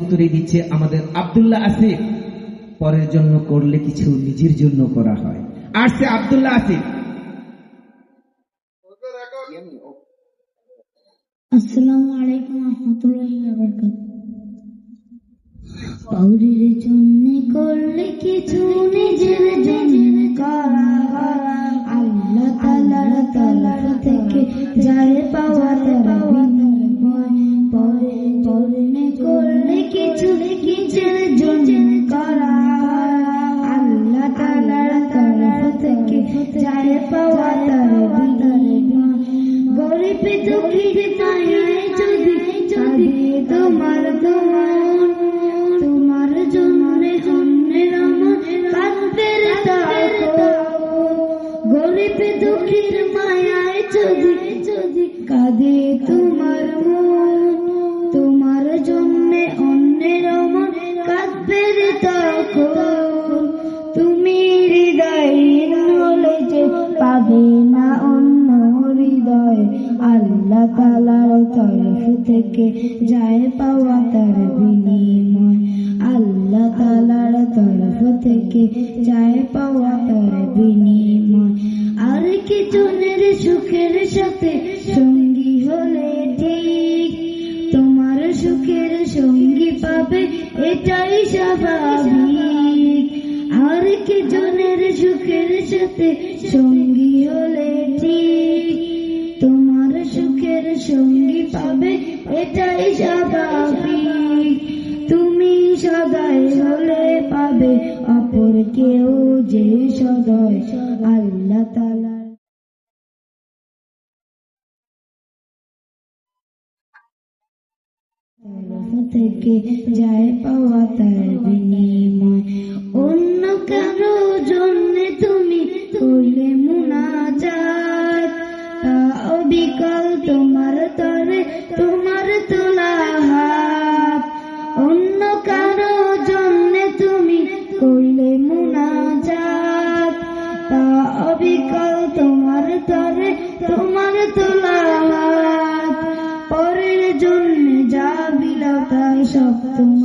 উত্তরে দিচ্ছে আমাদের আব্দুল্লাহ আসিফ, পরের জন্য করলে কিছু নিজের জন্য করা হয়। আসছে আব্দুল্লাহ আসিফ। আসসালামু আলাইকুম রহমতুল্লাহি ওয়া বারাকাতুহু। পরের জন্য করলে কিছু নিজের জন্য করা হয়, আল্লাহ তাআলার তরফ থেকে যায় পাওয়া তার বিনিময়। পরের জন্য করলে কিছু নিজের জন্য করা হয়, আল্লাহ তাআলার তরফ থেকে যায় পাওয়া তার বিনিময়। গরিব দুঃখীর মায়ায় যদি তোমার তোমার জন্য অন্যের আমার কাঁদবের তাকো। গরিব দুঃখীর মায়ায় যদি কাঁদে তোমার মন, তোমার জন্য অন্যের আমার কাঁদবের তাকো। তুমি হৃদয়হীন হলে যে পাবে না অন্য হৃদয়, আল্লাহ তাআলার তরফ থেকে যায় পাওয়া তার বিনিময়। আল্লাহ তাআলার তরফ থেকে যায় পাওয়া তার বিনিময়। আর কি জনের সুখের সাথে সঙ্গী হলে ঠিক, তোমার সুখের সঙ্গী পাবে এটাই স্বাভাবিক। আর কি জনের সুখের সাথে সঙ্গী হলে ঠিক, তোমার সুখের সঙ্গী পাবে এটাই স্বাভাবিক। তুমি সদয় হলে পাবে অপর কেউ যে সদয়, আল্লাহ তাআলা থেকে যায় পাওয়া তার বিনিময়। অন্য কারো জন্য তুমি করলে মুনাজাত, অবিকল তোমার তরে তোমার তোলা হাত। অন্য কারো জন্য তুমি করলে মুনাজাত, অবিকল তোমার তরে তোমার তোলা হাত। পরের জন্য যা বিলাও তাই সব তোমার